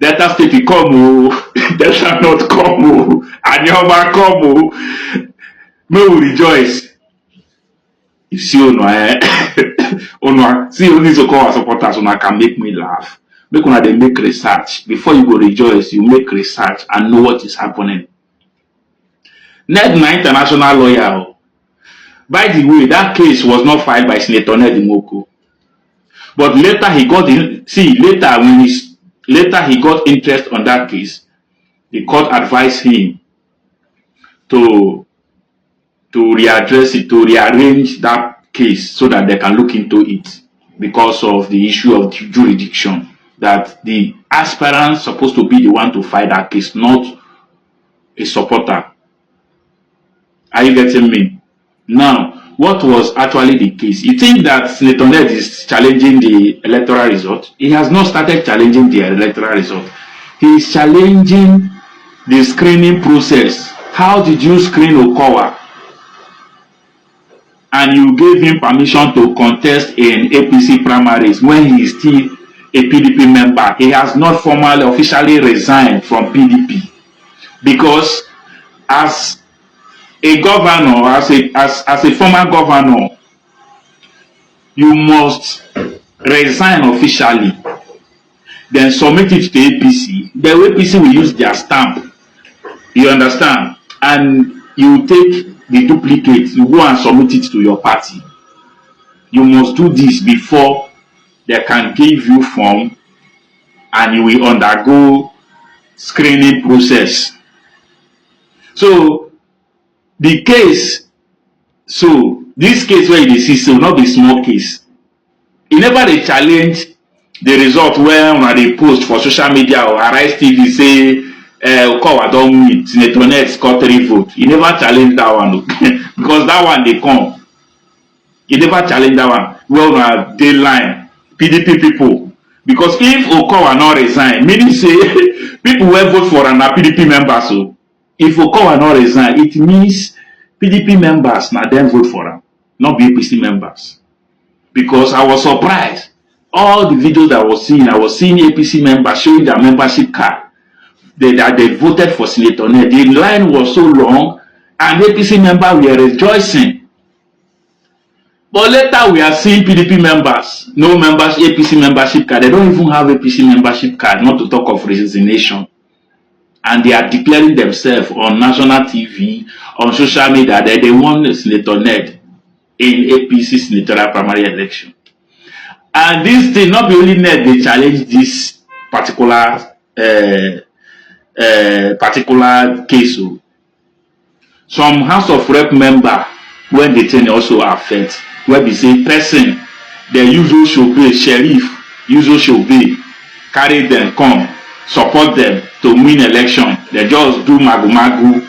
Delta State come oh, Delta not come oh, Anioma come oh. May we rejoice. You see una una see only so call supporters una can make me laugh. Make una dey make research. Before you go rejoice, you make research and know what is happening. Ned na international lawyer oh. By the way, that case was not filed by Senator Ned Nwoko. But later he got in, see later when he's later he got interest on that case. The court advised him to readdress it, to rearrange that case so that they can look into it because of the issue of jurisdiction. That the aspirant supposed to be the one to fight that case, not a supporter. Are you getting me? Now, what was actually the case? You think that Senator Ned is challenging the electoral result? He has not started challenging the electoral result. He is challenging the screening process. How did you screen Okowa? And you gave him permission to contest in APC primaries when he is still a PDP member. He has not formally, officially resigned from PDP because as a governor, as a former governor, you must resign officially, then submit it to APC. The APC will use their stamp. You understand? And you take the duplicate, you go and submit it to your party. You must do this before they can give you form and you will undergo screening process. So the case, so this case where you see so not be small case. E never dey challenge the result when una dey post for social media or Arise TV say Okowa don win, Senator Ned score 3 votes. E never challenge that one because that one dey come. E never challenge that one. Well, una dey line PDP people because if Okowa no resign, meaning say people wey vote for am na PDP members o. If Okowa no resign, it means PDP members na dem vote for am, not be APC members. Because I was surprised. All the videos that I was seeing APC members showing their membership card that they voted for Senator Ned. The line was so long and APC members were rejoicing. But later we are seeing PDP members, no members, APC membership card. They don't even have APC membership card, not to talk of resignation. And they are declaring themselves on national TV, on social media, that they want Senator Ned in APC senatorial primary election. And this thing, not be only Ned, they challenge this particular particular case. Some House of Rep member, when the thing also affect, where they say person, they usually should be sheriff, usually should be carry them, come, support them to win election. They just do magu magu,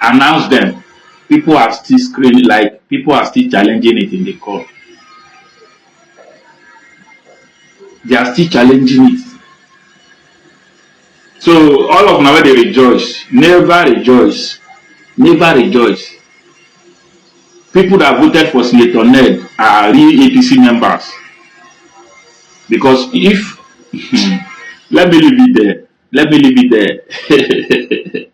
announce them. People are still screaming, like people are still challenging it in the court. They are still challenging it. So all of now they rejoice. Never rejoice. Never rejoice. People that voted for Senator Ned are real APC members. Because if let me leave it there. Let me leave it there.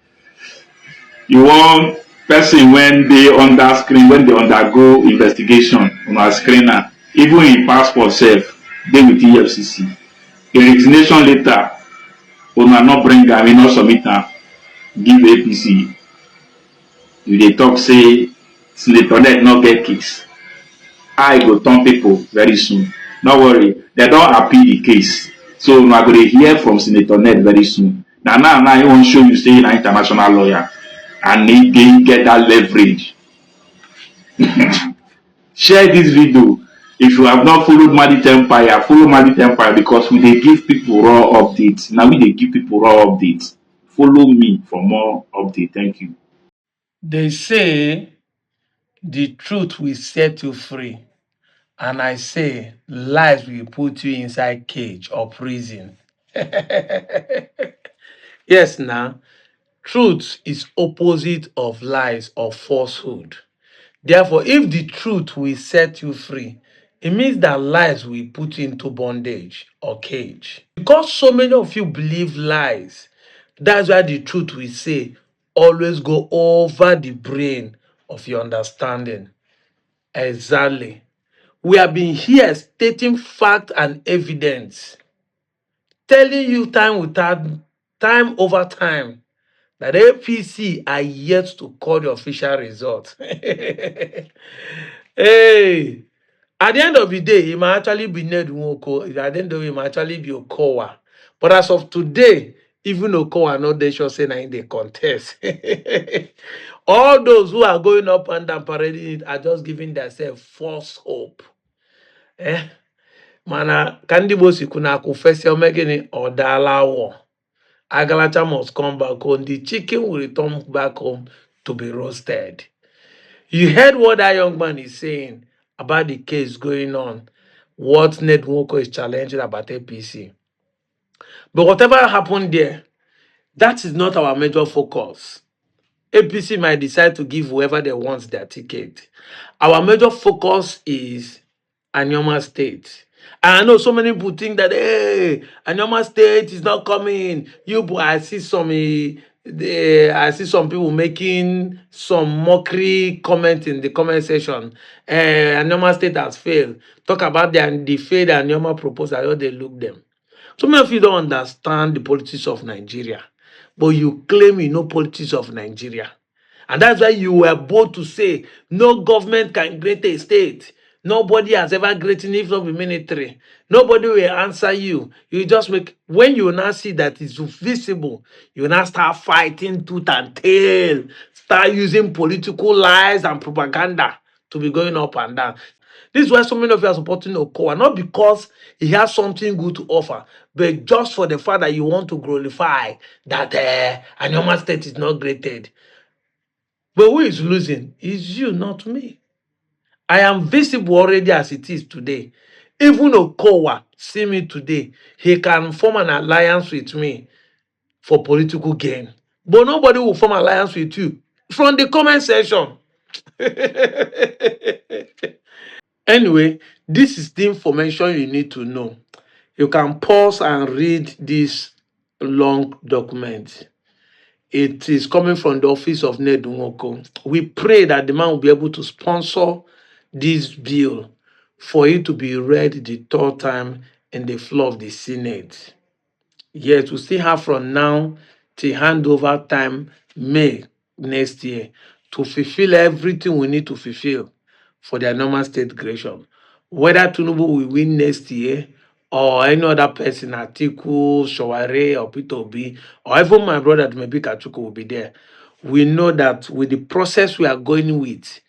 You want person when they under screen, when they undergo investigation on a screener, even in passport self, they with EFCC. A resignation letter, una not bring am, not submit am, give APC. You dey talk say Senator Ned not get case. I go turn people very soon. No worry, they don't appeal the case. So una go dey hear from Senator Ned very soon. Now I want show you say na international lawyer. And he get that leverage. Share this video. If you have not followed Madit Empire, follow Madit Empire because we dey give people raw updates. Now we dey give people raw updates. Follow me for more updates. Thank you. They say the truth will set you free. And I say lies will put you inside cage or prison. Yes, now. Truth is opposite of lies or falsehood. Therefore, if the truth will set you free, It means that lies will put you into bondage or cage. Because so many of you believe lies, that's why the truth we say always go over the brain of your understanding. Exactly. We have been here stating fact and evidence, telling you time over time that APC are yet to call the official result. Hey, at the end of the day, it might actually be Ned Nwoko. At the end of it, might actually be Okowa. But as of today, even Okowa no dey sure say na in the contest. All those who are going up and down parading it are just giving themselves false hope. Eh? Mana ka ndị Igbo si kwu na akụ ome gịnị ọ daala awọ. Agalacha must come back home. The chicken will return back home to be roasted. You heard what that young man is saying about the case going on, what Ned Nwoko is challenging about APC. But whatever happened there, that is not our major focus. APC might decide to give whoever they want their ticket. Our major focus is Anioma State. And I know so many people think that, hey, Anioma State is not coming. I see some people making some mockery comment in the comment section. Anioma State has failed. Talk about the failed Anioma proposal. How they look them. So many of you don't understand the politics of Nigeria, but you claim you know politics of Nigeria. And that's why you were bold to say no government can create a state. Nobody has ever created if not the military. Nobody will answer you. You just make, when you now see that it's visible, you now start fighting tooth and tail, start using political lies and propaganda to be going up and down. This is why so many of you are supporting Okowa, not because he has something good to offer, but just for the fact that you want to glorify that Anioma State is not graded. But who is losing? Is you, not me. I am visible already as it is today. Even Okowa, see me today, he can form an alliance with me for political gain. But nobody will form an alliance with you from the comment section. Anyway, this is the information you need to know. You can pause and read this long document. It is coming from the office of Ned Nwoko. We pray that the man will be able to sponsor this bill for it to be read the third time in the floor of the Senate. Yes, we still have from now till handover time, May next year, to fulfill everything we need to fulfill for their normal state creation. Whether Tinubu will win next year or any other person, Atiku, Shaware, or Peter Obi, or even my brother maybe Kachuku will be there. We know that with the process we are going with,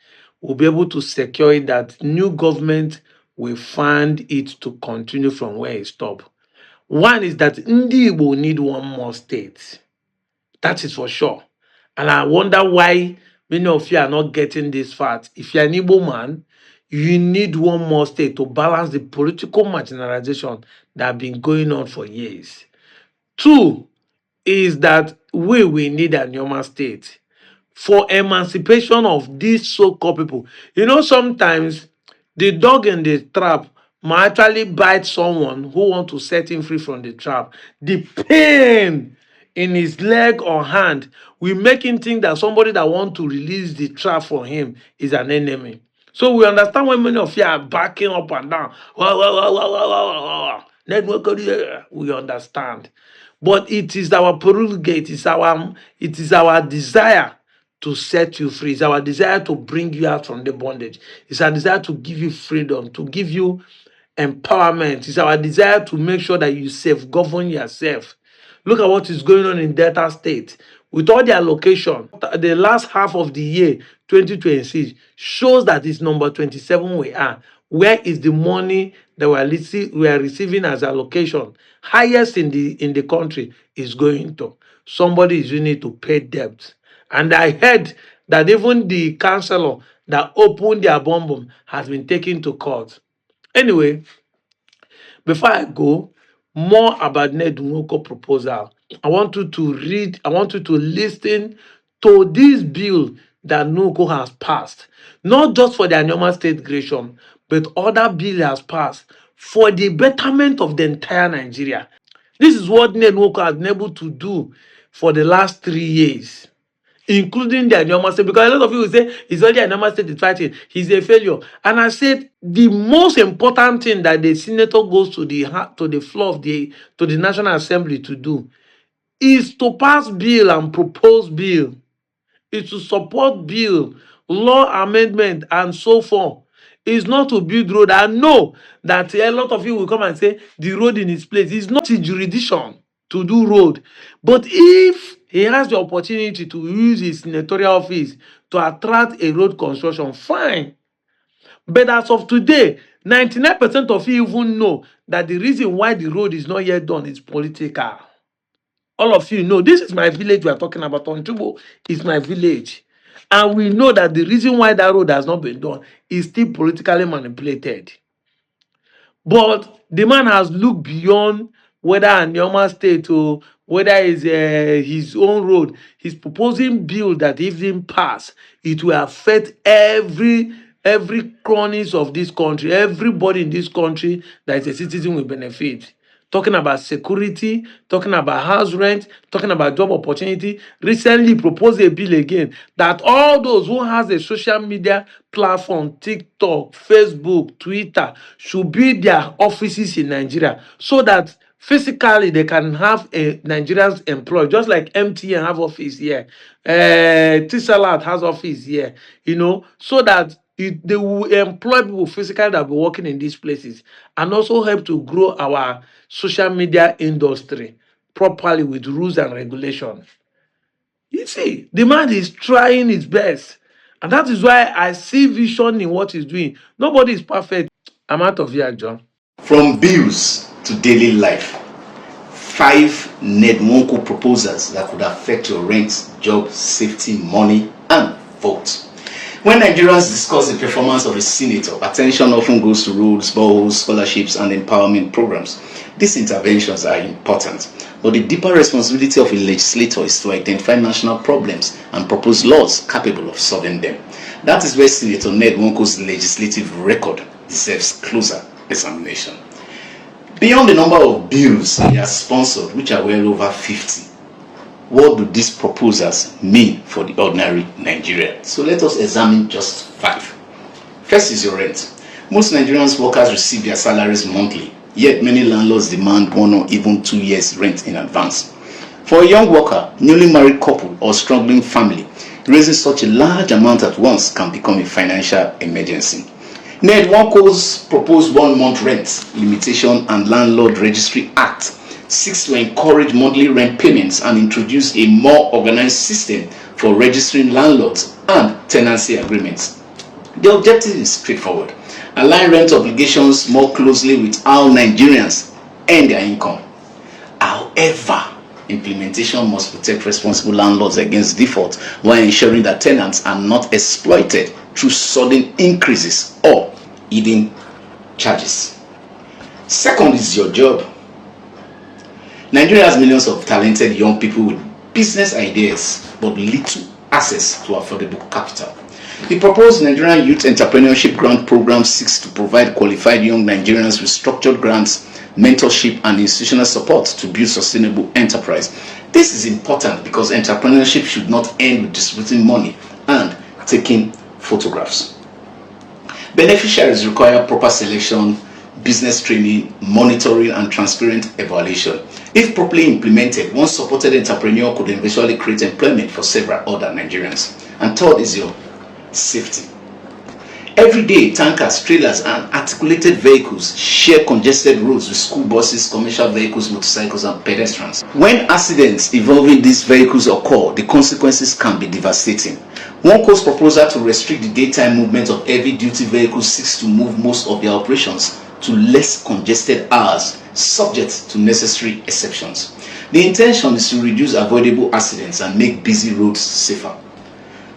we'll be able to secure it that new government will fund it to continue from where it stopped. One is that Ndi will need one more state. That is for sure. And I wonder why many of you are not getting this fact. If you're an Igbo man, you need one more state to balance the political marginalization that have been going on for years. Two is that we will need a Anioma state for emancipation of these so-called people. You know, sometimes the dog in the trap might actually bite someone who wants to set him free from the trap. The pain in his leg or hand will make him think that somebody that wants to release the trap for him is an enemy. So we understand when many of you are backing up and down. We understand. But it is our prerogative, it is our desire to set you free. It's our desire to bring you out from the bondage. It's our desire to give you freedom, to give you empowerment. It's our desire to make sure that you self-govern yourself. Look at what is going on in Delta State. With all the allocation, the last half of the year, 2026, shows that it's number 27 we are. Where is the money that we are receiving as allocation? Highest in the country is going to. Somebody is using it to pay debt. And I heard that even the councillor that opened their bomb has been taken to court. Anyway, before I go, more about Ned Nwoko proposal. I want you to listen to this bill that Nwoko has passed. Not just for the Anioma state creation, but other bill has passed for the betterment of the entire Nigeria. This is what Ned Nwoko has been able to do for the last 3 years, including the Anioma state, because a lot of people say it's only Anioma state is fighting, he's a failure. And I said the most important thing that the senator goes to the floor of the National Assembly to do is to pass bill and propose bill, is to support bill, law amendment, and so forth. Is not to build road. I know that a lot of you will come and say the road in his place is not his jurisdiction to do road. But if he has the opportunity to use his senatorial office to attract a road construction, fine. But as of today, 99% of you even know that the reason why the road is not yet done is political. All of you know this is my village we are talking about. Ontubo is my village. And we know that the reason why that road has not been done is still politically manipulated. But the man has looked beyond whether Anioma State or whether it's his own road. He's proposing bill that if it pass, it will affect every cronies of this country. Everybody in this country that is a citizen will benefit. Talking about security, talking about house rent, talking about job opportunity. Recently proposed a bill again that all those who has a social media platform, TikTok, Facebook, Twitter, should build their offices in Nigeria so that physically they can have a Nigerians employed, just like MTN have office here, Tisalat has office here, so that they will employ people physically that will be working in these places and also help to grow our social media industry properly with rules and regulations. You see, the man is trying his best. And that is why I see vision in what he's doing. Nobody is perfect. I'm out of here, John. From bills to daily life, 5 Ned Nwoko proposals that could affect your rent, job, safety, money, and vote. When Nigerians discuss the performance of a senator, attention often goes to roads, boreholes, scholarships, and empowerment programs. These interventions are important, but the deeper responsibility of a legislator is to identify national problems and propose laws capable of solving them. That is where Senator Ned Nwoko's legislative record deserves closer examination. Beyond the number of bills he has sponsored, which are well over 50, what do these proposals mean for the ordinary Nigerian? So let us examine just 5. First is your rent. Most Nigerians workers receive their salaries monthly, yet many landlords demand 1 or even 2 years rent in advance. For a young worker, newly married couple, or struggling family, raising such a large amount at once can become a financial emergency. Ned Nwoko's proposed 1-month rent limitation and Landlord Registry Act seeks to encourage monthly rent payments and introduce a more organized system for registering landlords and tenancy agreements. The objective is straightforward: align rent obligations more closely with how Nigerians earn their income. However, implementation must protect responsible landlords against default while ensuring that tenants are not exploited through sudden increases or hidden charges. Second is your job. Nigeria has millions of talented young people with business ideas but little access to affordable capital. The proposed Nigerian Youth Entrepreneurship Grant Program seeks to provide qualified young Nigerians with structured grants, mentorship, and institutional support to build sustainable enterprise. This is important because entrepreneurship should not end with distributing money and taking photographs. Beneficiaries require proper selection, business training, monitoring, and transparent evaluation. If properly implemented, one supported entrepreneur could eventually create employment for several other Nigerians. And third is your safety. Every day, tankers, trailers, and articulated vehicles share congested roads with school buses, commercial vehicles, motorcycles, and pedestrians. When accidents involving these vehicles occur, the consequences can be devastating. Nwoko's proposal to restrict the daytime movement of heavy-duty vehicles seeks to move most of their operations to less congested hours, subject to necessary exceptions. The intention is to reduce avoidable accidents and make busy roads safer.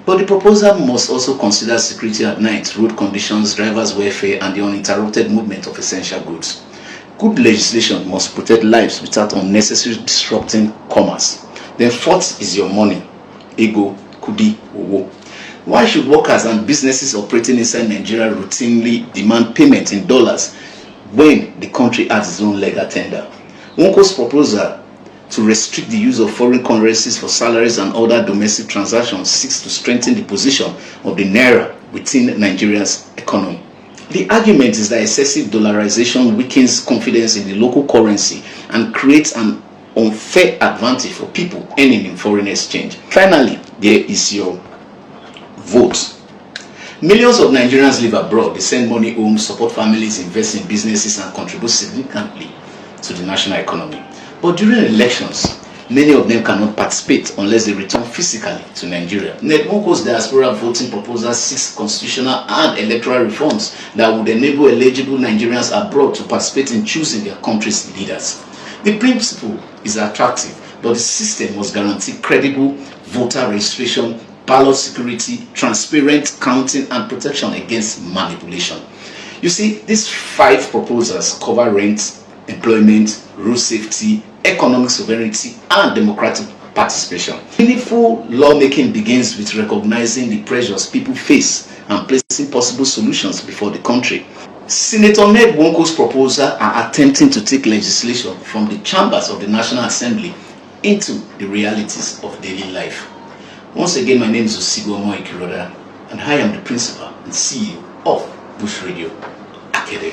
But the proposal must also consider security at night, road conditions, drivers' welfare, and the uninterrupted movement of essential goods. Good legislation must protect lives without unnecessarily disrupting commerce. Then fourth is your money. Ego, kudi, owo. Why should workers and businesses operating inside Nigeria routinely demand payment in dollars when the country has its own legal tender? Nwanko's proposal to restrict the use of foreign currencies for salaries and other domestic transactions seeks to strengthen the position of the naira within Nigeria's economy. The argument is that excessive dollarization weakens confidence in the local currency and creates an unfair advantage for people earning in foreign exchange. Finally, there is your vote. Millions of Nigerians live abroad. They send money home, support families, invest in businesses, and contribute significantly to the national economy. But during elections, many of them cannot participate unless they return physically to Nigeria. Nwanko's diaspora voting proposal seeks constitutional and electoral reforms that would enable eligible Nigerians abroad to participate in choosing their country's leaders. The principle is attractive, but the system must guarantee credible voter registration, ballot security, transparent counting, and protection against manipulation. You see, these 5 proposals cover rent, employment, road safety, economic sovereignty, and democratic participation. Meaningful lawmaking begins with recognizing the pressures people face and placing possible solutions before the country. Senator Nwanko's proposals are attempting to take legislation from the chambers of the National Assembly into the realities of daily life. Once again, my name is Osigomo Ikiroda, and I am the principal and CEO of Bush Radio Academy.